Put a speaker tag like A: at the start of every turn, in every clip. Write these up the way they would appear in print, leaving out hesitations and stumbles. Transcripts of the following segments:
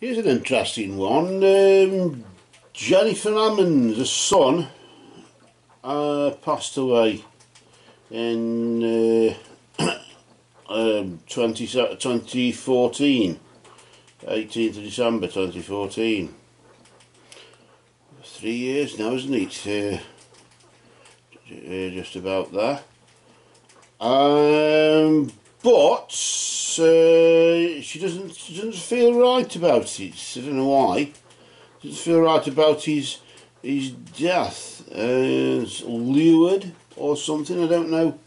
A: Here's an interesting one. Jennifer Ammons, a son, passed away in 2014, 18th of December 2014. 3 years now, isn't it? Just about there. But she doesn't feel right about it. I don't know why. Doesn't feel right about his death. It's lured or something. I don't know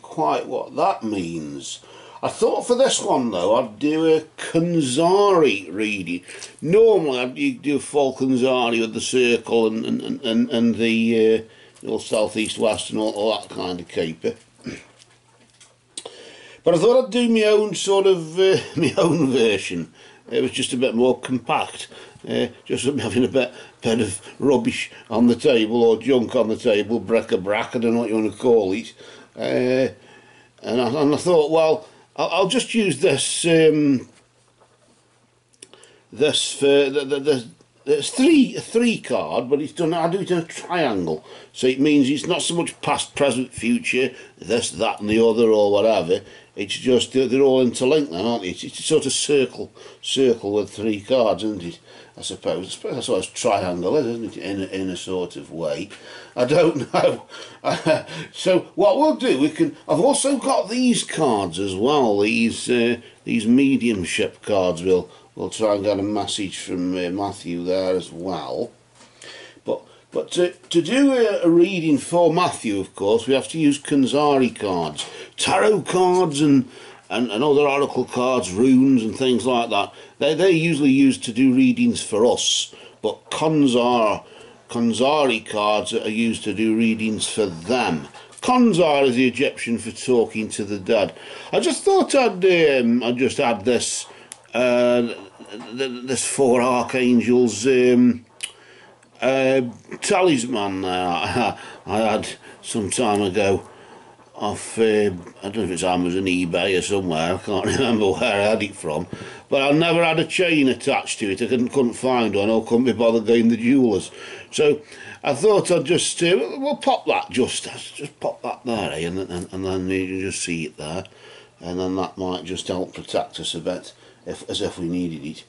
A: quite what that means. I thought for this one though I'd do a Konxari reading. Normally I'd do a full Konxari with the circle and the all south, east, west and all that kind of caper. But I thought I'd do my own sort of my own version. It was just a bit more compact, just having a bit of rubbish on the table or junk on the table, bric-a-brac, I don't know what you want to call it. And I thought, well, I'll just use this. It's a three card, but it's done. I do it in a triangle, so it means it's not so much past, present, future, this, that, and the other, or whatever. It's just they're all interlinked, then, aren't they? It's a sort of circle with three cards, isn't it? I suppose that's what a triangle is, isn't it? In a sort of way. I don't know. So what we'll do, I've also got these cards as well. These mediumship cards. We'll try and get a message from Matthew there as well. But to do a reading for Matthew, of course, we have to use Konxari cards. Tarot cards and other oracle cards, runes and things like that. They're usually used to do readings for us. But Konxari cards are used to do readings for them. Konxar is the Egyptian for talking to the dead. I just thought I'd just add this this four archangels talisman I had some time ago off I don't know if it's Amazon, eBay or somewhere. I can't remember where I had it from, but I never had a chain attached to it. I couldn't find one, or couldn't be bothered going to the jewellers, so I thought I'd just we'll pop that, just pop that there, and then you can just see it there, and then that might just help protect us a bit as if we needed it.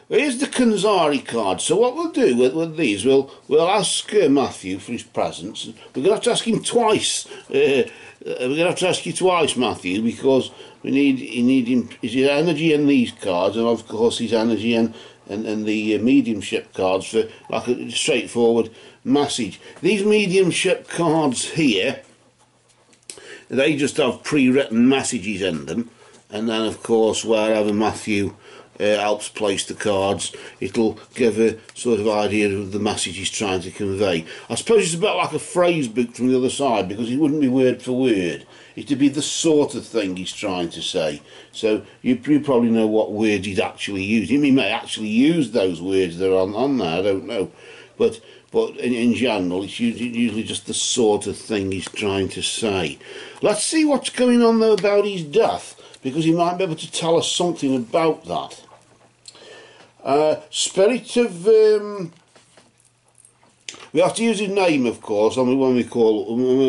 A: Here's the Konxari card. So what we'll do with these, we'll ask Matthew for his presents. We're going to have to ask him twice. We're going to have to ask you twice, Matthew, because you need him. His energy in these cards, and of course his energy in the mediumship cards for like a straightforward message. These mediumship cards here, they just have pre-written messages in them, and then of course wherever Matthew helps place the cards, it'll give a sort of idea of the message he's trying to convey. I suppose it's a bit like a phrase book from the other side, because it wouldn't be word for word. It'd be the sort of thing he's trying to say. So you probably know what words he'd actually use. He may actually use those words that are on there, I don't know. But in general, it's usually just the sort of thing he's trying to say. Let's see what's going on though about his death, because he might be able to tell us something about that. Spirit of... we have to use his name, of course, when we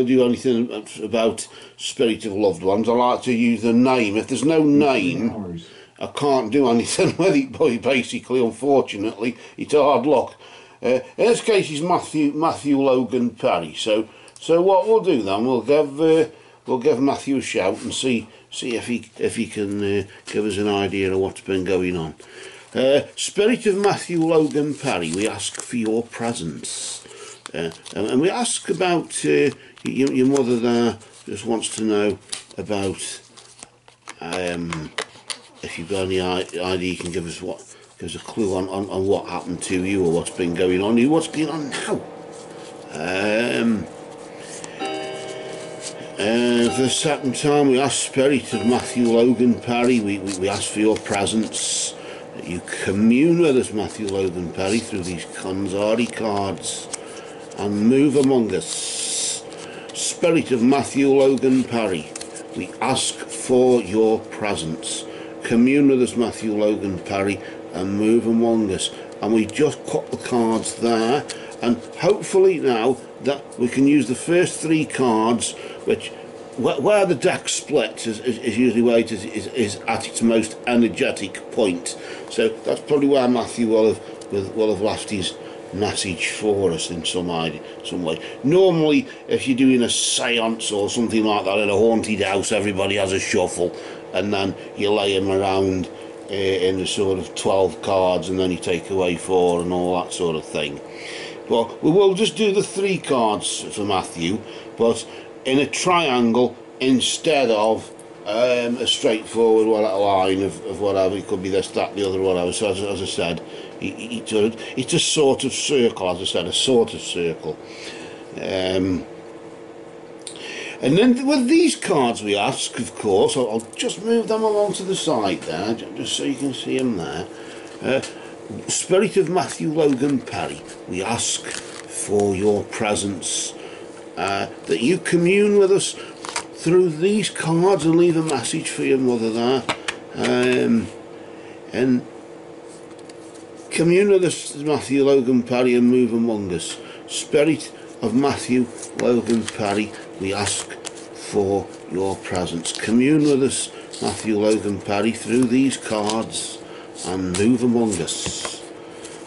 A: do anything about spirit of loved ones. I like to use the name. If there's no name, I can't do anything with it, basically, unfortunately. It's hard luck. In this case, it's Matthew Logan Perry. So what we'll do then, we'll give Matthew a shout and see if he can give us an idea of what's been going on. Spirit of Matthew Logan Perry, we ask for your presence, and we ask about your mother there. Just wants to know about if you've got any idea, you can give us a clue on what happened to you or what's been going on. What's going on now? For the second time, we ask Spirit of Matthew Logan Perry, we ask for your presence, that you commune with us, Matthew Logan Perry, through these Konxari cards, and move among us. Spirit of Matthew Logan Perry, we ask for your presence. commune with us, Matthew, Logan, Parry, and move among us. And we just cut the cards there, and hopefully now that we can use the first 3 cards, which where the deck splits is usually where it is at its most energetic point. So that's probably where Matthew will have left his message for us in some way. Normally, if you're doing a séance or something like that in a haunted house, everybody has a shuffle, and then you lay them around in the sort of 12 cards, and then you take away 4 and all that sort of thing. Well, we will just do the 3 cards for Matthew, but in a triangle instead of a straightforward line of whatever. It could be this, that, the other, whatever. So as I said, it's a sort of circle, as I said, a sort of circle. And then with these cards we ask, of course, I'll just move them along to the side there, just so you can see them there. Spirit of Matthew, Logan, Parry, we ask for your presence, that you commune with us through these cards and leave a message for your mother there, and commune with us, Matthew, Logan, Parry, and move among us. Spirit of Matthew, Logan, Parry, we ask for your presence. Commune with us, Matthew, Logan, Parry, through these cards and move among us.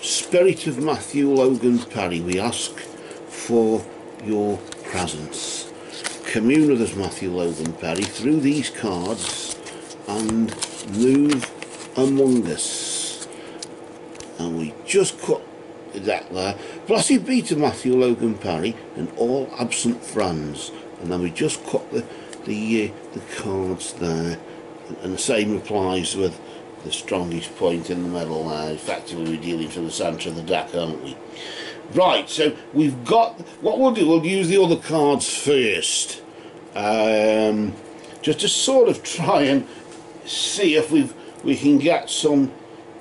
A: Spirit of Matthew, Logan, Parry, we ask for your presence. Commune with us, Matthew, Logan, Parry, through these cards and move among us. And we just cut the deck there. Blessed be to Matthew, Logan, Parry, and all absent friends. And then we just cut the cards there, and the same applies with the strongest point in the middle there. Effectively, we're dealing from the centre of the deck, aren't we? Right, so we've got, what we'll do, we'll use the other cards first, just to sort of try and see if we can get some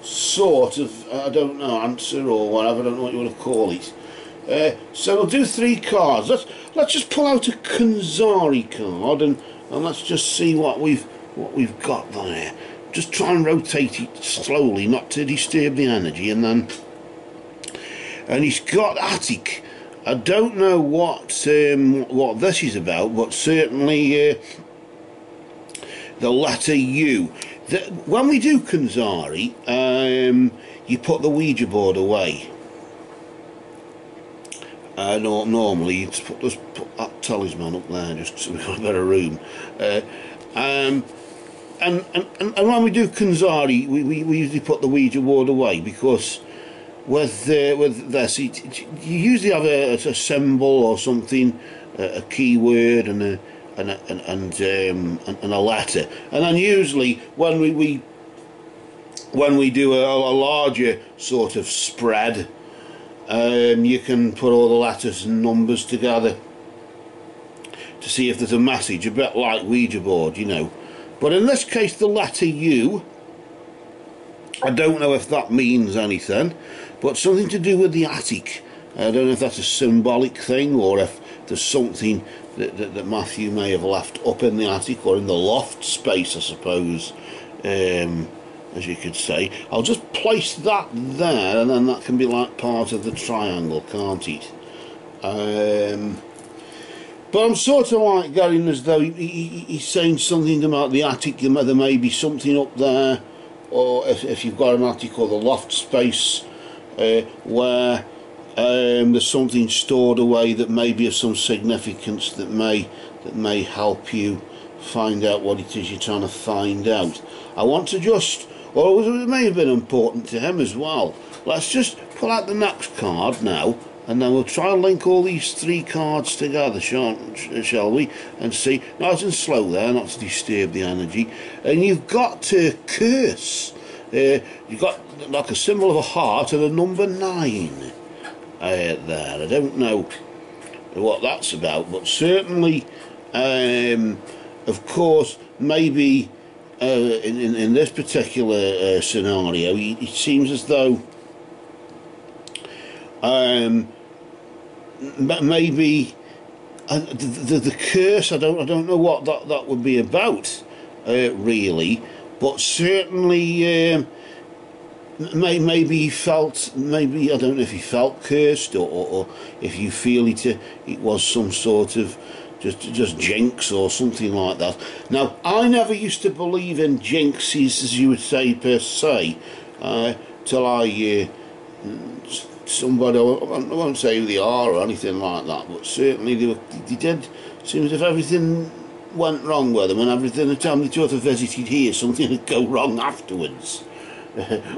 A: sort of, I don't know, answer or whatever, I don't know what you want to call it. So we'll do 3 cards. Let's just pull out a Konxari card and let's just see what we've got there. Just try and rotate it slowly, not to disturb the energy, and he's got Attic. I don't know what this is about, but certainly the letter U. When we do Konxari, you put the Ouija board away. Normally you'd put that talisman up there just so we've got a better room. And when we do Konxari, we usually put the Ouija board away, because with this, you usually have a symbol or something, a keyword, and a letter, and then usually when we do a larger sort of spread, you can put all the letters and numbers together to see if there's a message, a bit like Ouija board, you know. But in this case, the letter U, I don't know if that means anything, but something to do with the attic. I don't know if that's a symbolic thing, or if there's something that Matthew may have left up in the attic, or in the loft space, I suppose, as you could say. I'll just place that there, and then that can be like part of the triangle, can't it? But I'm sort of like getting as though he's saying something about the attic. There may be something up there, or if you've got an attic or the loft space, where there's something stored away that may be of some significance, that may help you find out what it is you're trying to find out. I want to just, or it may have been important to him as well. Let's just pull out the next card now, and then we'll try and link all these 3 cards together, shall we? And see, nice and slow there, not to disturb the energy. And you've got to curse. You've got like a symbol of a heart and a number 9 there. I don't know what that's about, but certainly, of course, maybe in this particular scenario, it seems as though maybe the curse, I don't know what that would be about, really, but certainly maybe he felt, maybe, I don't know if he felt cursed, or if you feel it was some sort of just jinx or something like that. Now, I never used to believe in jinxes, as you would say, per se, till I somebody, I won't say who they are or anything like that, but certainly they did seem as if everything went wrong with them, and every time they sort of visited here, something would go wrong afterwards.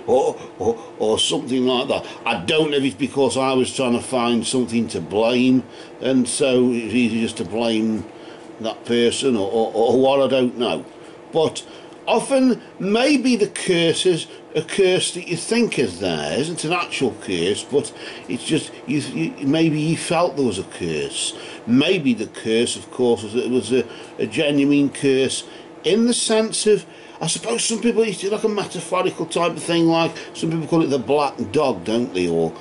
A: or something like that. I don't know if it's because I was trying to find something to blame, and so it's easy just to blame that person, or what, I don't know. But often maybe the curse is a curse that you think is there, isn't an actual curse, but it's just maybe you felt there was a curse. Maybe the curse, of course, was a genuine curse, in the sense of, I suppose some people used to, like a metaphorical type of thing, like some people call it the black dog, don't they, or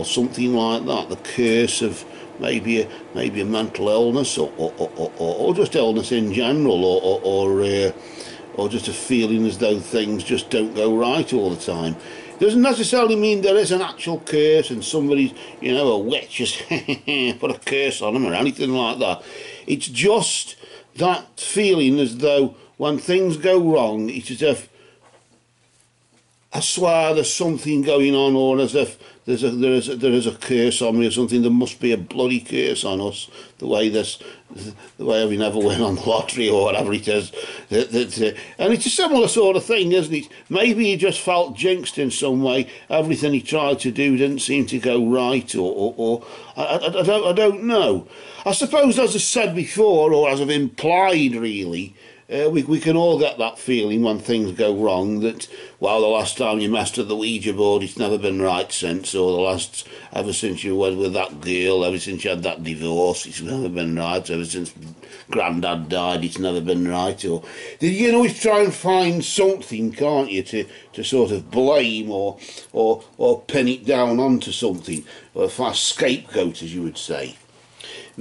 A: something like that. The curse of maybe a mental illness, or just illness in general, or just a feeling as though things just don't go right all the time. Doesn't necessarily mean there is an actual curse and somebody's, a witch has put a curse on them or anything like that. It's just that feeling as though when things go wrong, it's as if, I swear there's something going on, or as if there is a curse on me or something. There must be a bloody curse on us, the way we never win on the lottery or whatever it is. And it's a similar sort of thing, isn't it? Maybe he just felt jinxed in some way. Everything he tried to do didn't seem to go right, or I don't know. I suppose, as I said before, or as I've implied, really, we can all get that feeling when things go wrong, that, well, the last time you messed with the Ouija board, it's never been right since, or ever since you went with that girl, ever since you had that divorce, it's never been right, ever since Grandad died, it's never been right, or you can always try and find something, can't you, to sort of blame or pin it down onto something, or a fast scapegoat, as you would say.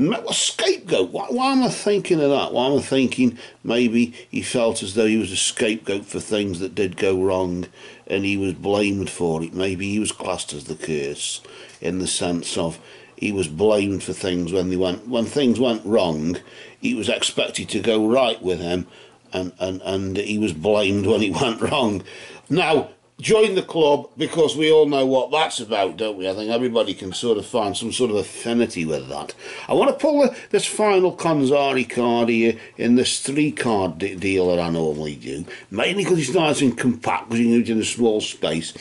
A: A scapegoat? Why am I thinking of that? Why am I thinking maybe he felt as though he was a scapegoat for things that did go wrong, and he was blamed for it? Maybe he was classed as the curse, in the sense of he was blamed for things when things went wrong. He was expected to go right with him, and he was blamed when it went wrong. Now, join the club, because we all know what that's about, don't we? I think everybody can sort of find some sort of affinity with that. I want to pull this final Konxari card here in this 3-card deal that I normally do, mainly because it's nice and compact, because you can do it in a small space.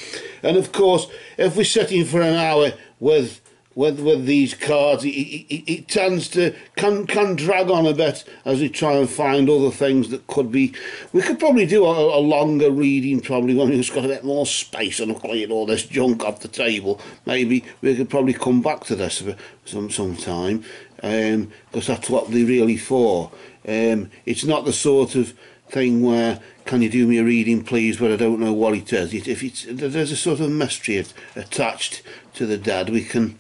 A: And of course, if we're sitting for an hour with these cards, it tends to can drag on a bit as we try and find other things that could be. We could probably do a longer reading, probably when we've got a bit more space and cleared all this junk off the table. Maybe we could probably come back to this sometime, because that's what they're really for. It's not the sort of thing where, can you do me a reading please, but I don't know what it is. If there's a sort of mystery attached to the dead, we can,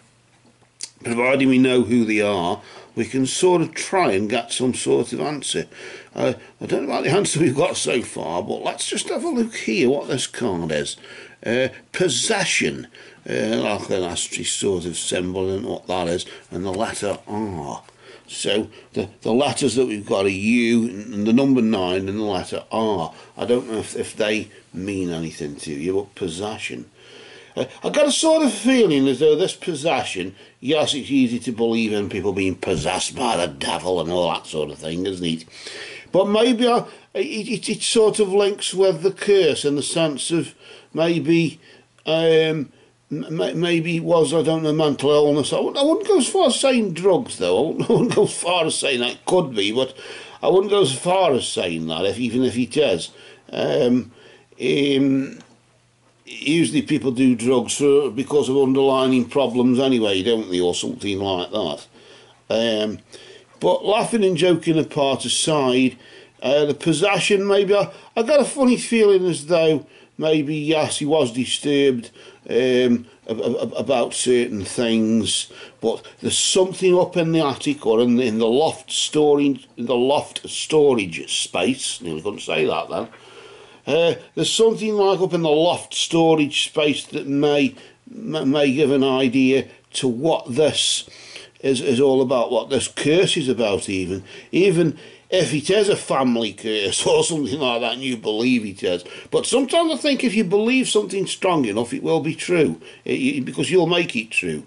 A: providing we know who they are, we can sort of try and get some sort of answer. I don't know about the answer we've got so far, but let's just have a look here what this card is. Possession, like an asterisk sort of symbol, and what that is, and the letter R. So the letters that we've got are U and the number 9 and the letter R. I don't know if they mean anything to you, but possession. I got a sort of feeling as though this possession, yes, it's easy to believe in people being possessed by the devil and all that sort of thing, isn't it? But maybe it sort of links with the curse, in the sense of maybe it was, I don't know, mental illness. I wouldn't go as far as saying drugs, though. I wouldn't go as far as saying that. It could be, but I wouldn't go as far as saying that, even if it is. Usually people do drugs because of underlying problems anyway, don't they, or something like that. But laughing and joking apart aside, the possession, maybe I got a funny feeling as though maybe, yes, he was disturbed about certain things, but there's something up in the attic or in the loft storage space. Nearly couldn't say that then. There's something like up in the loft storage space that may give an idea to what this is all about, what this curse is about, even if it is a family curse or something like that and you believe it is. But sometimes I think if you believe something strong enough, it will be true, because you'll make it true.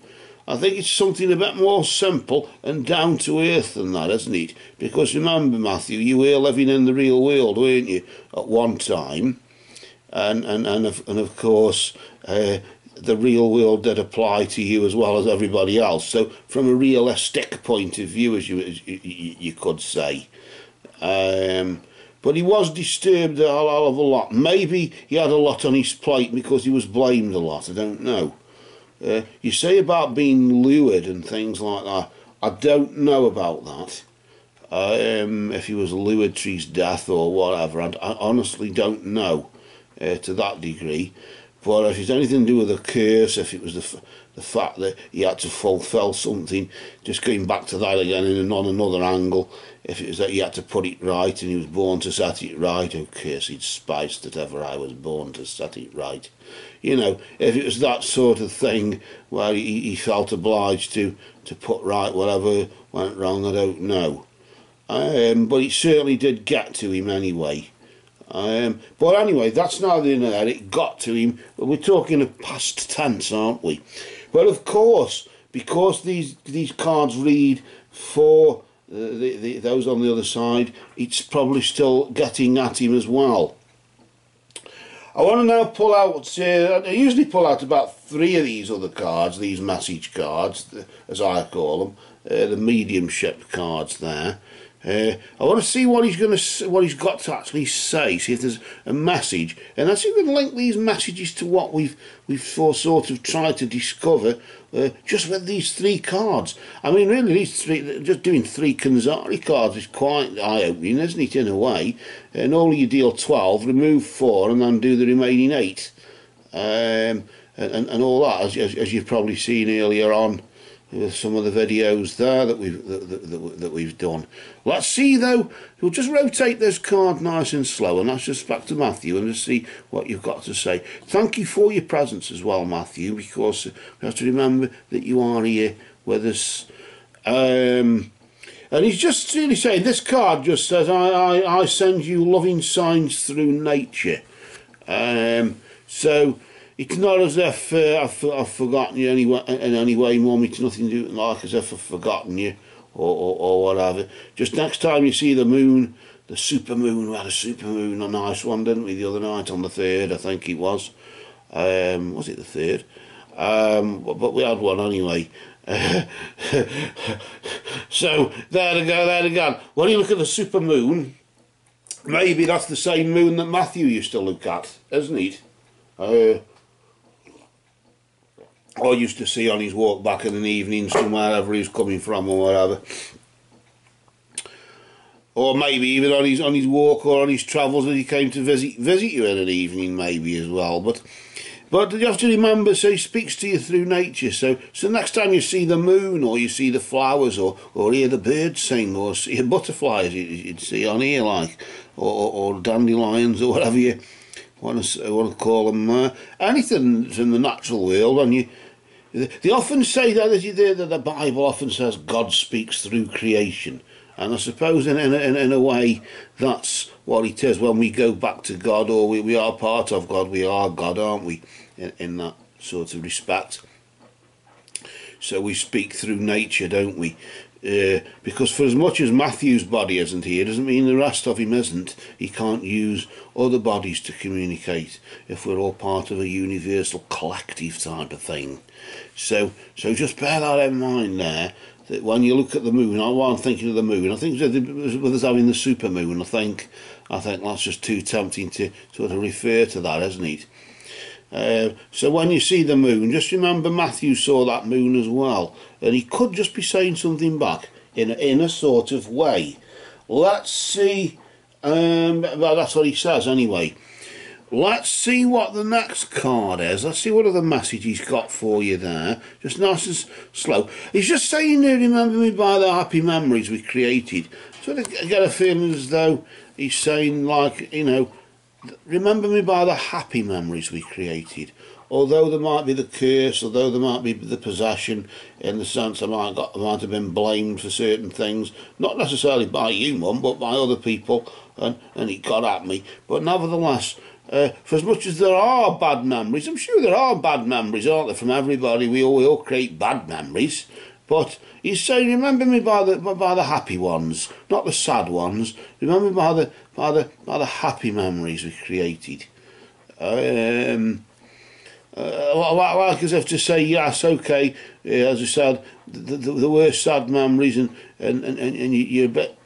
A: I think it's something a bit more simple and down to earth than that, isn't it? Because remember, Matthew, you were living in the real world, weren't you, at one time? And of course, the real world did apply to you as well as everybody else. So from a realistic point of view, as you could say. But he was disturbed a hell of a lot. Maybe he had a lot on his plate because he was blamed a lot, I don't know. You say about being lured and things like that. I don't know about that. If he was lured to his death or whatever, I honestly don't know to that degree. But if it's anything to do with a curse, if it was the fact that he had to fulfil something, just going back to that again on another angle, if it was that he had to put it right and he was born to set it right, oh cursed spice that ever I was born to set it right. You know, if it was that sort of thing where he felt obliged to put right whatever went wrong, I don't know. But it certainly did get to him anyway. But anyway, that's neither here nor there. It got to him. We're talking of past tense, aren't we? But of course, because these cards read for those on the other side, it's probably still getting at him as well. I want to now pull out, I usually pull out about 3 of these other cards, these message cards, as I call them, the mediumship cards there. I want to see what he's got to actually say. See if there's a message, and as you can link these messages to what we've sort of tried to discover, just with these 3 cards. I mean, really, these 3, just doing 3 Konxari cards is quite eye-opening, isn't it? In a way, normally you deal 12, remove 4, and then do the remaining 8, and all that, as you've probably seen earlier on with some of the videos there that we've done. Let's see though, we'll just rotate this card nice and slow, and that's just back to Matthew, and just see what you've got to say. Thank you for your presence as well, Matthew, because we have to remember that you are here with us. And he's just really saying, this card just says, I send you loving signs through nature. So it's not as if I've forgotten you in any way, Mum. It's nothing to do like as if I've forgotten you or whatever. Just next time you see the moon, the super moon, we had a super moon, a nice one, didn't we, the other night on the 3rd, I think it was. Was it the 3rd? But we had one anyway. So there again. When you look at the super moon, maybe that's the same moon that Matthew used to look at, isn't it? Or used to see on his walk back in the evenings from wherever he was coming from or whatever. Or maybe even on his walk or on his travels that he came to visit you in an evening maybe as well. But you have to remember, so he speaks to you through nature. So next time you see the moon, or you see the flowers, or hear the birds sing, or see a butterfly as you'd see on here, like, or dandelions, or whatever you want to call them, anything that's in the natural world. And they often say that the Bible often says God speaks through creation, and I suppose in a way that's what it is. When we go back to God, or we are part of God, we are God, aren't we, in that sort of respect. So we speak through nature, don't we? Because for as much as Matthew's body isn't here, doesn't mean the rest of him isn't. He can't use other bodies to communicate if we're all part of a universal collective type of thing. So just bear that in mind there, that when you look at the moon, while I'm thinking of the moon, I think with us having the super moon, I think that's just too tempting to sort of refer to that, isn't it? So when you see the moon, just remember Matthew saw that moon as well, and he could just be saying something back in a sort of way. Let's see, well, that's what he says anyway. Let's see what the next card is. Let's see what other message he's got for you there. Just nice and slow. He's just saying, remember me by the happy memories we created. So I get a feeling as though he's saying, like, you know, remember me by the happy memories we created. Although there might be the curse, although there might be the possession, in the sense I might have been blamed for certain things, not necessarily by you, Mum, but by other people, and it got at me. But nevertheless, for as much as there are bad memories, I'm sure there are bad memories, aren't there, from everybody? We all create bad memories. But he's saying, remember me by the happy ones, not the sad ones. Remember me by the happy memories we created. Like as if to say, yes, okay, as I said, there were sad memories, and you're a bit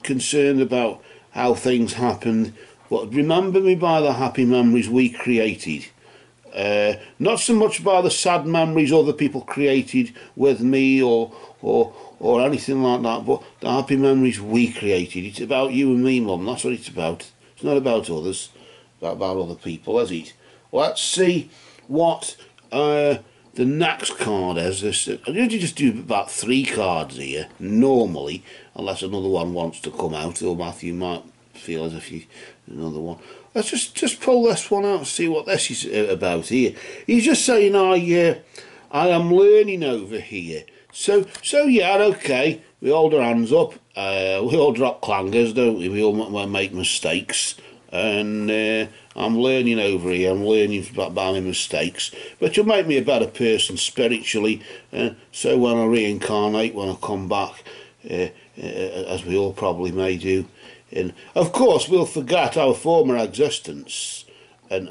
A: concerned about how things happened, but remember me by the happy memories we created. Not so much by the sad memories other people created with me or anything like that, but the happy memories we created. It's about you and me, Mum, that's what it's about. It's not about others, about other people, is it? Let's see what the next card is. I usually just do about 3 cards here, normally, unless another one wants to come out, or Matthew might feel as if he's another one. Let's just pull this one out and see what this is about here. He's just saying, I am learning over here. So yeah, okay, we all do our hands up, we all drop clangers, don't we? We all make mistakes, and I'm learning over here, I'm learning by my mistakes, but you'll make me a better person spiritually, so when I reincarnate, when I come back, as we all probably may do, and of course we'll forget our former existence, and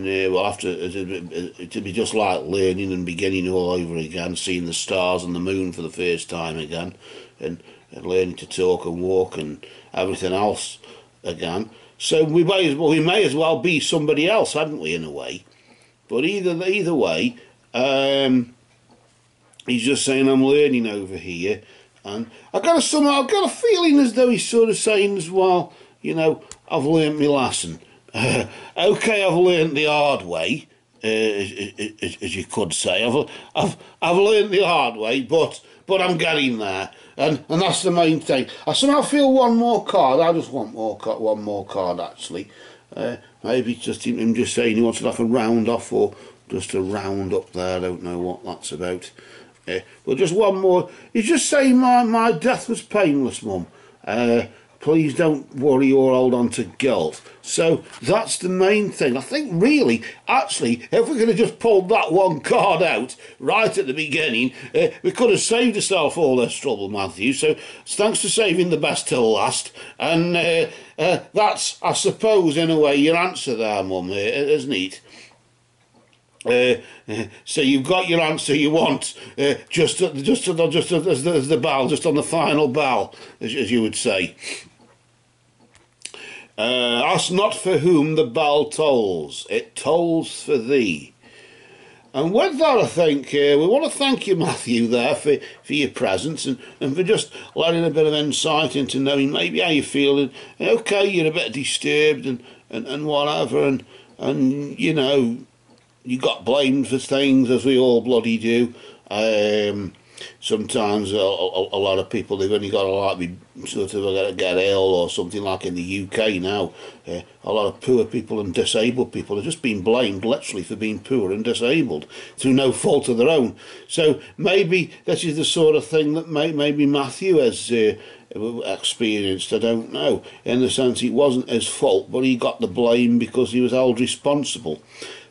A: we'll have to be just like learning and beginning all over again, seeing the stars and the moon for the first time again, and learning to talk and walk and everything else again. So we may as well be somebody else, hadn't we, in a way? But either way, he's just saying, I'm learning over here, and I've got a feeling as though he's sort of saying as well, you know, I've learnt my lesson. Okay, I've learnt the hard way, as you could say. I've learnt the hard way, but I'm getting there, and that's the main thing. I somehow feel one more card. I just want one more card actually. Maybe it's just him just saying he wants to have a round off, or just a round up there. I don't know what that's about. But just one more. He's just saying my death was painless, Mum. Please don't worry or hold on to guilt. So that's the main thing. I think really, actually, if we could have just pulled that one card out right at the beginning, we could have saved ourselves all this trouble, Matthew. So thanks for saving the best till last. And that's, I suppose, in a way, your answer there, Mum, isn't it? So you've got your answer you want, just as the bell, just on the final bell, as you would say. Ask not for whom the bell tolls, it tolls for thee. And with that, I think we want to thank you, Matthew, there for your presence, and for just letting a bit of insight into knowing maybe how you're feeling. Okay, you're a bit disturbed and whatever, and you know, you got blamed for things, as we all bloody do. Sometimes a lot of people, they've only got to like be sort of get ill or something, like in the UK now. A lot of poor people and disabled people are just being blamed literally for being poor and disabled through no fault of their own. So maybe this is the sort of thing that maybe Matthew has experienced, I don't know, in the sense it wasn't his fault, but he got the blame because he was held responsible.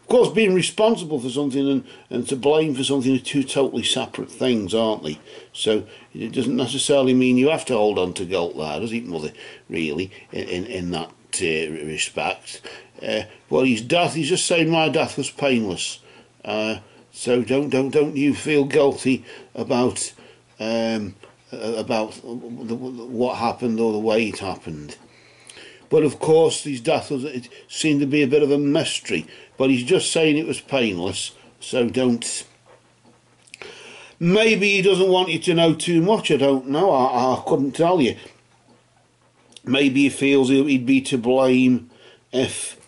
A: Of course, being responsible for something and to blame for something are two totally separate things, aren't they? So it doesn't necessarily mean you have to hold on to guilt there, does it, Mother, really, in that respect? Well, his death, he's just saying my death was painless. So don't you feel guilty about what happened or the way it happened. But of course, his death it seemed to be a bit of a mystery. But he's just saying it was painless, so don't. Maybe he doesn't want you to know too much, I don't know, I couldn't tell you. Maybe he feels he'd be to blame if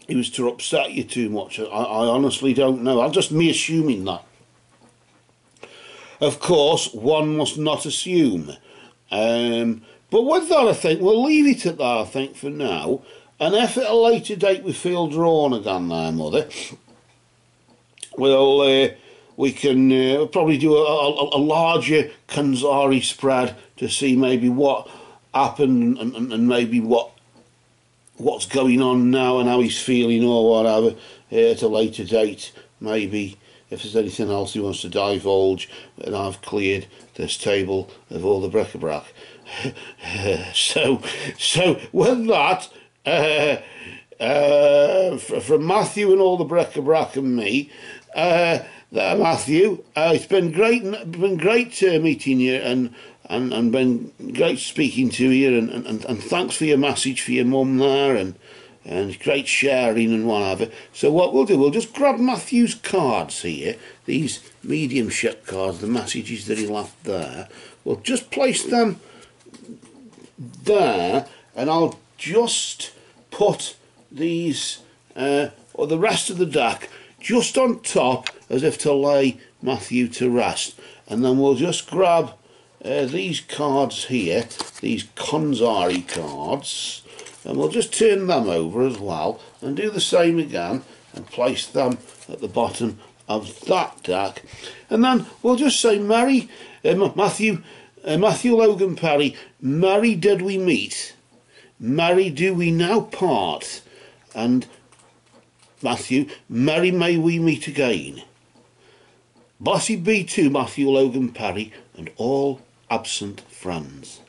A: he was to upset you too much. I honestly don't know. I'm just me assuming that. Of course, one must not assume. But with that, I think we'll leave it at that, I think, for now. And if at a later date we feel drawn again there, Mother, we can probably do a larger Konxari spread to see maybe what happened and maybe what's going on now and how he's feeling or whatever at a later date. Maybe if there's anything else he wants to divulge, and I've cleared this table of all the bric-a-brac. so with that, from Matthew and all the bric-a-brac and me, Matthew, it's been great meeting you and been great speaking to you, and thanks for your message for your mum there, and great sharing and whatever. So what we'll do, we'll just grab Matthew's cards here, these mediumship cards, the messages that he left there. We'll just place them there, and I'll just put these or the rest of the deck just on top as if to lay Matthew to rest, and then we'll just grab these cards here, these Konxari cards, and we'll just turn them over as well and do the same again and place them at the bottom of that deck. And then we'll just say Matthew Logan Perry, merry did we meet, merry do we now part, and Matthew, merry may we meet again. Blessed be to Matthew Logan Perry and all absent friends.